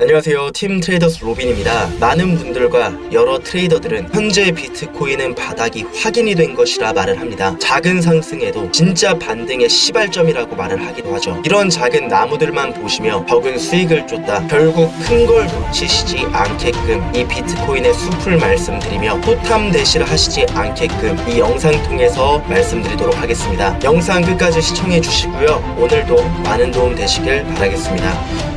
안녕하세요. 팀 트레이더스 로빈입니다. 많은 분들과 여러 트레이더들은 현재 비트코인은 바닥이 확인이 된 것이라 말을 합니다. 작은 상승에도 진짜 반등의 시발점이라고 말을 하기도 하죠. 이런 작은 나무들만 보시며 적은 수익을 쫓다 결국 큰 걸 놓치시지 않게끔 이 비트코인의 숲을 말씀드리며 호탐대시를 하시지 않게끔 이 영상 통해서 말씀드리도록 하겠습니다. 영상 끝까지 시청해 주시고요. 오늘도 많은 도움 되시길 바라겠습니다.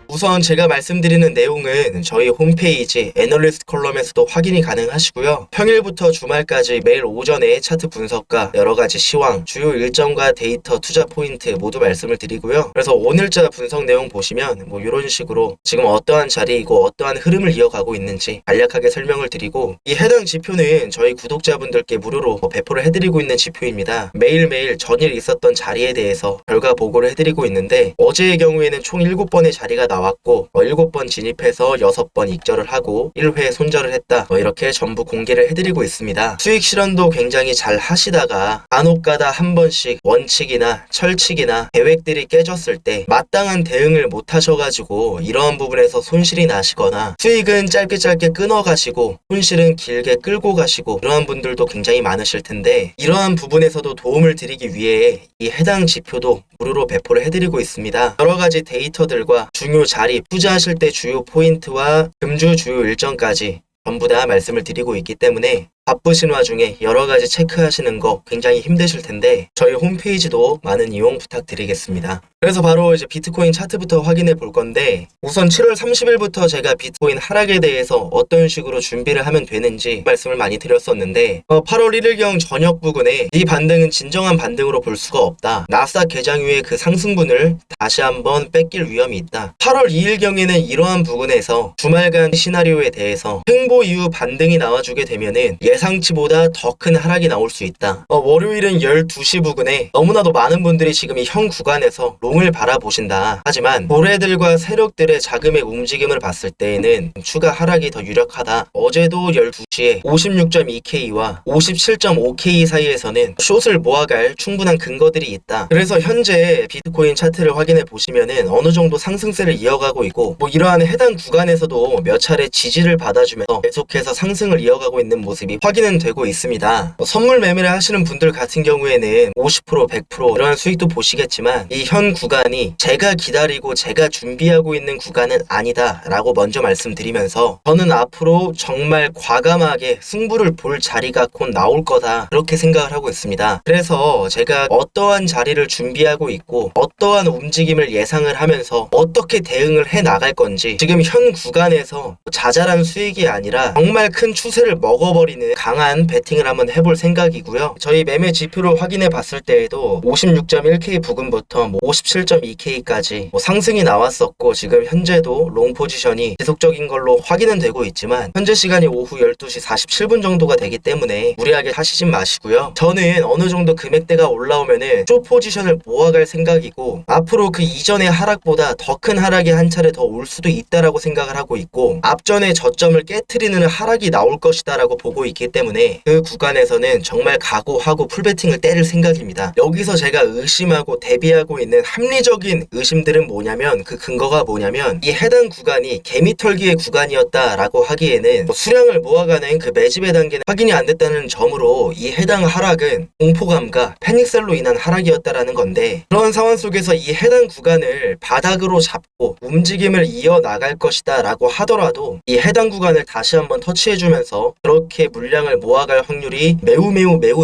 우선 제가 말씀드리는 내용은 저희 홈페이지 애널리스트 컬럼에서도 확인이 가능하시고요. 평일부터 주말까지 매일 오전에 차트 분석과 여러가지 시황, 주요 일정과 데이터, 투자 포인트 모두 말씀을 드리고요. 그래서 오늘자 분석 내용 보시면 뭐 이런 식으로 지금 어떠한 자리이고 어떠한 흐름을 이어가고 있는지 간략하게 설명을 드리고, 이 해당 지표는 저희 구독자분들께 무료로 배포를 해드리고 있는 지표입니다. 매일매일 전일 있었던 자리에 대해서 결과 보고를 해드리고 있는데, 어제의 경우에는 총 7번의 자리가 나왔고 7번 진입해서 6번 익절을 하고 1회 손절을 했다, 이렇게 전부 공개를 해드리고 있습니다. 수익 실현도 굉장히 잘 하시다가 간혹가다 한 번씩 원칙이나 철칙이나 계획들이 깨졌을 때 마땅한 대응을 못 하셔가지고 이러한 부분에서 손실이 나시거나 수익은 짧게 끊어가시고 손실은 길게 끌고 가시고, 이러한 분들도 굉장히 많으실 텐데, 이러한 부분에서도 도움을 드리기 위해 이 해당 지표도 무료로 배포를 해드리고 있습니다. 여러가지 데이터들과 중요 자리, 투자하실 때 주요 포인트와 금주 주요 일정까지 전부 다 말씀을 드리고 있기 때문에 바쁘신 와중에 여러가지 체크하시는 거 굉장히 힘드실 텐데 저희 홈페이지도 많은 이용 부탁드리겠습니다. 그래서 바로 이제 비트코인 차트부터 확인해 볼 건데, 우선 7월 30일부터 제가 비트코인 하락에 대해서 어떤 식으로 준비를 하면 되는지 말씀을 많이 드렸었는데, 8월 1일경 저녁 부근에 이 반등은 진정한 반등으로 볼 수가 없다, 나스닥 개장 이후에 그 상승분을 다시 한번 뺏길 위험이 있다. 8월 2일경에는 이러한 부근에서 주말간 시나리오에 대해서 횡보 이후 반등이 나와주게 되면은 예상치보다 더 큰 하락이 나올 수 있다. 월요일은 12시 부근에 너무나도 많은 분들이 지금 이 현 구간에서 롱을 바라보신다. 하지만 고래들과 세력들의 자금의 움직임을 봤을 때에는 추가 하락이 더 유력하다. 어제도 12시에 56.2K와 57.5K 사이에서는 숏을 모아갈 충분한 근거들이 있다. 그래서 현재 비트코인 차트를 확인해 보시면은 어느 정도 상승세를 이어가고 있고, 이러한 해당 구간에서도 몇 차례 지지를 받아주면서 계속해서 상승을 이어가고 있는 모습이 확인은 되고 있습니다. 선물 매매를 하시는 분들 같은 경우에는 50%, 100% 이러한 수익도 보시겠지만, 이 현 구간이 제가 기다리고 제가 준비하고 있는 구간은 아니다 라고 먼저 말씀드리면서, 저는 앞으로 정말 과감하게 승부를 볼 자리가 곧 나올 거다, 그렇게 생각을 하고 있습니다. 그래서 제가 어떠한 자리를 준비하고 있고 어떠한 움직임을 예상을 하면서 어떻게 대응을 해 나갈 건지, 지금 현 구간에서 자잘한 수익이 아니라 정말 큰 추세를 먹어버리는 강한 배팅을 한번 해볼 생각이고요. 저희 매매 지표를 확인해 봤을 때에도 56.1K 부근부터 57.2K까지 상승이 나왔었고, 지금 현재도 롱 포지션이 지속적인 걸로 확인은 되고 있지만 현재 시간이 오후 12시 47분 정도가 되기 때문에 무리하게 하시진 마시고요. 저는 어느 정도 금액대가 올라오면은 숏 포지션을 모아갈 생각이고, 앞으로 그 이전의 하락보다 더 큰 하락이 한 차례 더 올 수도 있다라고 생각을 하고 있고, 앞전의 저점을 깨트리는 하락이 나올 것이다라고 보고 있기 때문에 그 구간에서는 정말 각오하고 풀베팅을 때릴 생각입니다. 여기서 제가 의심하고 대비하고 있는 합리적인 의심들은 뭐냐면, 그 근거가 뭐냐면, 이 해당 구간이 개미털기의 구간이었다라고 하기에는 수량을 모아가는 그 매집의 단계는 확인이 안 됐다는 점으로 이 해당 하락은 공포감과 패닉셀로 인한 하락이었다라는 건데, 그런 상황 속에서 이 해당 구간을 바닥으로 잡고 움직임을 이어나갈 것이다 라고 하더라도 이 해당 구간을 다시 한번 터치해주면서 그렇게 물량을 모아갈 확률이 매우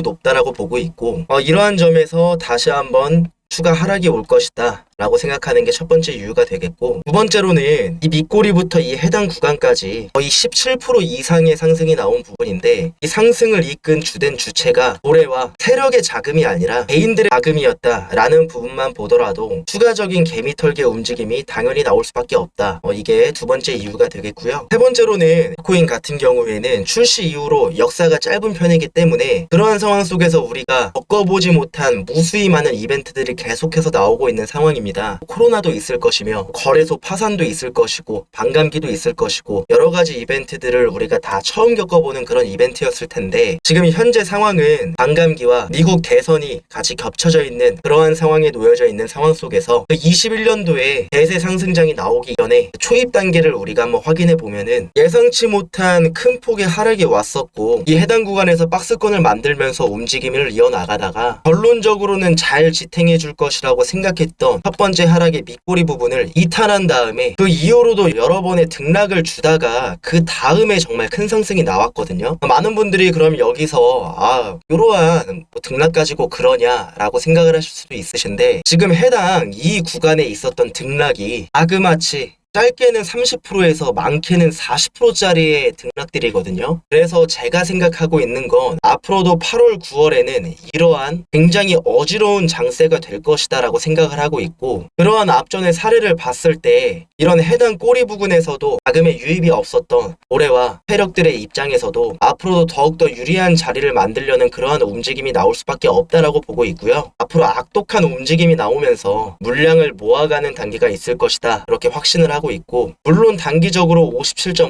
높다라고 보고 있고, 이러한 점에서 다시 한번 추가 하락이 올 것이다 라고 생각하는 게 첫 번째 이유가 되겠고, 두 번째로는 이 밑꼬리부터 이 해당 구간까지 거의 17% 이상의 상승이 나온 부분인데, 이 상승을 이끈 주된 주체가 고래와 세력의 자금이 아니라 개인들의 자금이었다 라는 부분만 보더라도 추가적인 개미털기의 움직임이 당연히 나올 수밖에 없다. 이게 두 번째 이유가 되겠고요. 세 번째로는 비트코인 같은 경우에는 출시 이후로 역사가 짧은 편이기 때문에 그러한 상황 속에서 우리가 겪어보지 못한 무수히 많은 이벤트들이 계속해서 나오고 있는 상황입니다. 상황입니다. 코로나도 있을 것이며 거래소 파산도 있을 것이고 반감기도 있을 것이고 여러 가지 이벤트들을 우리가 다 처음 겪어보는 그런 이벤트였을 텐데 지금 현재 상황은 반감기와 미국 대선이 같이 겹쳐져 있는 그러한 상황에 놓여져 있는 상황 속에서 21년도에 대세 상승장이 나오기 전에 초입 단계를 우리가 한번 확인해 보면은 예상치 못한 큰 폭의 하락이 왔었고 이 해당 구간에서 박스권을 만들면서 움직임을 이어나가다가 결론적으로는 잘 지탱해 줄 것이라고 생각했던 첫 번째 하락의 밑꼬리 부분을 이탈한 다음에 그 이후로도 여러 번의 등락을 주다가 그 다음에 정말 큰 상승이 나왔거든요. 많은 분들이 그럼 여기서 이러한 등락 가지고 그러냐라고 생각을 하실 수도 있으신데 지금 해당 이 구간에 있었던 등락이 자그마치 짧게는 30%에서 많게는 40%짜리의 등락들이거든요. 그래서 제가 생각하고 있는 건 앞으로도 8월, 9월에는 이러한 굉장히 어지러운 장세가 될 것이다 라고 생각을 하고 있고 그러한 앞전의 사례를 봤을 때 이런 해당 꼬리 부근에서도 자금의 유입이 없었던 올해와 세력들의 입장에서도 앞으로도 더욱더 유리한 자리를 만들려는 그러한 움직임이 나올 수밖에 없다라고 보고 있고요. 앞으로 악독한 움직임이 나오면서 물량을 모아가는 단계가 있을 것이다. 이렇게 확신을 하고 있고 물론 단기적으로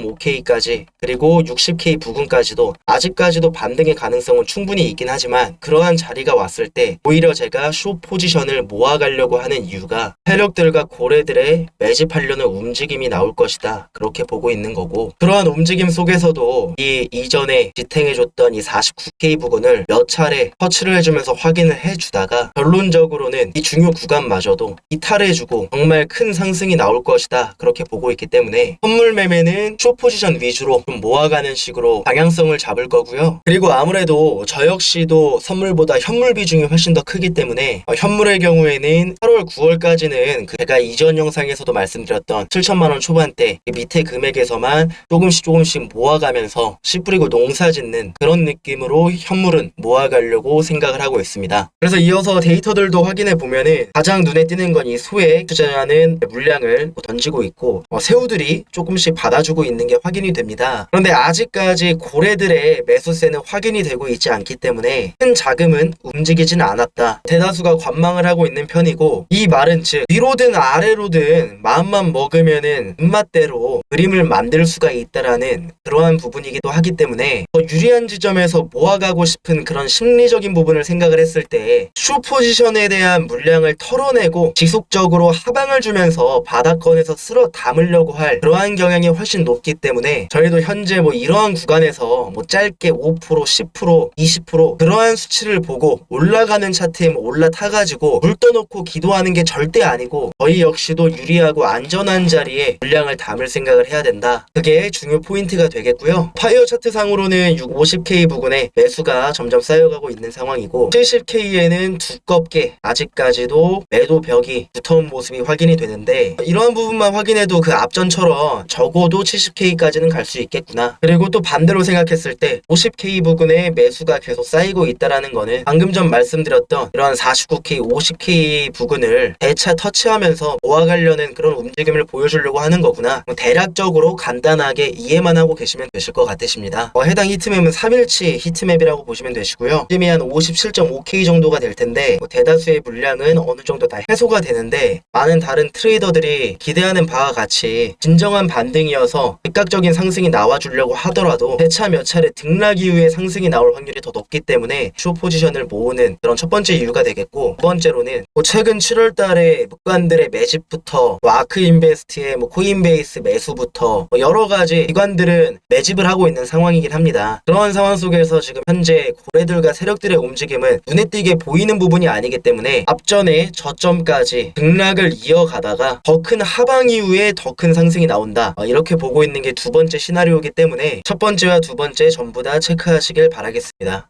57.5K까지 그리고 60K 부근까지도 아직까지도 반등의 가능성은 충분히 있긴 하지만 그러한 자리가 왔을 때 오히려 제가 숏 포지션을 모아가려고 하는 이유가 세력들과 고래들의 매집하려는 움직임이 나올 것이다 그렇게 보고 있는 거고 그러한 움직임 속에서도 이 이전에 지탱해줬던 이 49K 부근을 몇 차례 터치를 해주면서 확인을 해주다가 결론적으로는 이 중요 구간마저도 이탈해주고 정말 큰 상승이 나올 것이다 그렇게 보고 있기 때문에 선물 매매는 숏 포지션 위주로 좀 모아가는 식으로 방향성을 잡을 거고요. 그리고 아무래도 저 역시도 선물보다 현물 비중이 훨씬 더 크기 때문에 현물의 경우에는 8월 9월까지는 제가 이전 영상에서도 말씀드렸던 7천만원 초반대 밑에 금액에서만 조금씩 모아가면서 씨 뿌리고 농사 짓는 그런 느낌으로 현물은 모아가려고 생각을 하고 있습니다. 그래서 이어서 데이터들도 확인해 보면은 가장 눈에 띄는 건 이 소액 투자하는 물량을 던지고 있고 새우들이 조금씩 받아주고 있는 게 확인이 됩니다. 그런데 아직까지 고래들의 매수세는 확인이 되고 있지 않기 때문에 큰 자금은 움직이진 않았다. 대다수가 관망을 하고 있는 편이고 이 말은 즉 위로든 아래로든 마음만 먹으면은 입맛대로 그림을 만들 수가 있다라는 그러한 부분이기도 하기 때문에 더 유리한 지점에서 모아가고 싶은 그런 심리적인 부분을 생각을 했을 때 숏 포지션에 대한 물량을 털어내고 지속적으로 하방을 주면서 바닥권에서 쓸어 담으려고 할 그러한 경향이 훨씬 높기 때문에 저희도 현재 이러한 구간에서 짧게 5%, 10%, 20% 그러한 수치를 보고 올라가는 차트에 올라타가지고 물 떠놓고 기도하는 게 절대 아니고 저희 역시도 유리하고 안전한 자리에 물량을 담을 생각을 해야 된다. 그게 중요 포인트가 되겠고요. 파이어 차트상으로는 50K 부근에 매수가 점점 쌓여가고 있는 상황이고 70K에는 두껍게 아직까지도 매도 벽이 붙어온 모습이 확인이 되는데 이러한 부분만 확인해도 그 앞전처럼 적어도 70K까지는 갈 수 있겠구나. 그리고 또 반대로 생각했을 때 50K 부근에 매수가 계속 쌓이고 있다라는 거는 방금 전 말씀드렸던 이런 49K, 50K 부근을 대차 터치하면서 모아가려는 그런 움직임을 보여주려고 하는 거구나. 대략적으로 간단하게 이해만 하고 계시면 되실 것 같으십니다. 해당 히트맵은 3일치 히트맵이라고 보시면 되시고요. 지금이 한 57.5K 정도가 될 텐데 대다수의 물량은 어느 정도 다 해소가 되는데 많은 다른 트레이더들이 기대하는 바와 같이 진정한 반등이어서 즉각적인 상승이 나와주려고 하더라도 대차 몇 차례 등락 이후에 상승이 나올 확률이 더 높기 때문에 숏 포지션을 모으는 그런 첫 번째 이유가 되겠고 두 번째로는 최근 7월 달에 묵관들의 매집부터 아크 인베스트의 코인베이스 매수부터 여러 가지 기관들은 매집을 하고 있는 상황이긴 합니다. 그러한 상황 속에서 지금 현재 고래들과 세력들의 움직임은 눈에 띄게 보이는 부분이 아니기 때문에 앞전에 저점까지 등락을 이어가다가 더 큰 하방 이후에 더 큰 상승이 나온다. 이렇게 보고 있는 게 두 번째 시나리오이기 때문에 첫 번째와 두 번째 전부 다 체크하시길 바라겠습니다.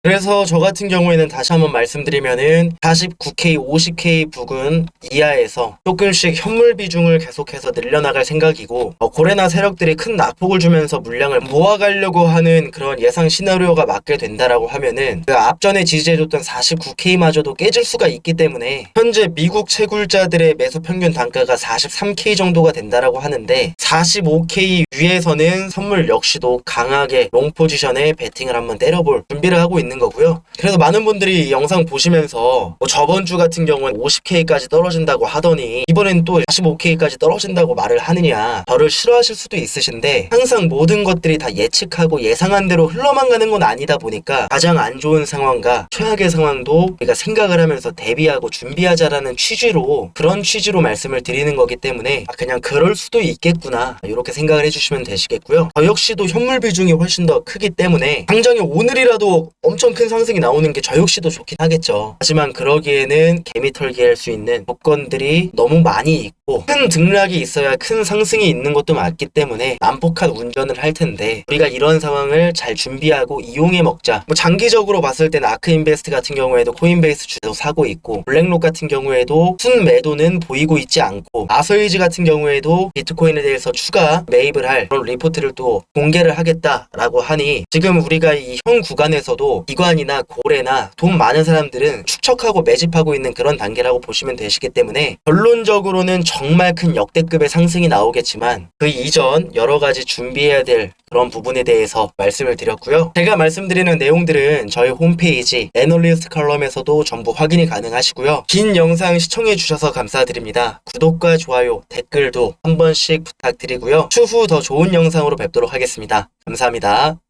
그래서 저 같은 경우에는 다시 한번 말씀드리면은 49K, 50K 부근 이하에서 조금씩 현물 비중을 계속해서 늘려나갈 생각이고 고래나 세력들이 큰 낙폭을 주면서 물량을 모아가려고 하는 그런 예상 시나리오가 맞게 된다라고 하면은 그 앞전에 지지해줬던 49K마저도 깨질 수가 있기 때문에 현재 미국 채굴자들의 매수 평균 단가가 43K 정도가 된다라고 하는데 45K 위에서는 선물 역시도 강하게 롱 포지션에 베팅을 한번 때려볼 준비를 하고 있는 있는 거고요. 그래서 많은 분들이 이 영상 보시면서 뭐 저번 주 같은 경우는 50K까지 떨어진다고 하더니 이번엔 또 45K까지 떨어진다고 말을 하느냐, 저를 싫어하실 수도 있으신데, 항상 모든 것들이 다 예측하고 예상한 대로 흘러만 가는 건 아니다 보니까 가장 안 좋은 상황과 최악의 상황도 우리가 생각을 하면서 대비하고 준비하자라는 취지로, 그런 취지로 말씀을 드리는 거기 때문에 그냥 그럴 수도 있겠구나 이렇게 생각을 해주시면 되시겠고요. 저 역시도 현물 비중이 훨씬 더 크기 때문에 당장에 오늘이라도 엄청 큰 상승이 나오는 게 저 역시도 좋긴 하겠죠. 하지만 그러기에는 개미털기 할 수 있는 조건들이 너무 많이 있고 큰 등락이 있어야 큰 상승이 있는 것도 맞기 때문에 난폭한 운전을 할 텐데, 우리가 이런 상황을 잘 준비하고 이용해 먹자. 뭐 장기적으로 봤을 때는 아크인베스트 같은 경우에도 코인베이스 주도 사고 있고, 블랙록 같은 경우에도 순 매도는 보이고 있지 않고, 아서이지 같은 경우에도 비트코인에 대해서 추가 매입을 할 그런 리포트를 또 공개를 하겠다라고 하니, 지금 우리가 이 현 구간에서도 기관이나 고래나 돈 많은 사람들은 축적하고 매집하고 있는 그런 단계라고 보시면 되시기 때문에, 결론적으로는 정말 큰 역대급의 상승이 나오겠지만 그 이전 여러 가지 준비해야 될 그런 부분에 대해서 말씀을 드렸고요. 제가 말씀드리는 내용들은 저희 홈페이지 애널리스트 컬럼에서도 전부 확인이 가능하시고요. 긴 영상 시청해 주셔서 감사드립니다. 구독과 좋아요, 댓글도 한 번씩 부탁드리고요. 추후 더 좋은 영상으로 뵙도록 하겠습니다. 감사합니다.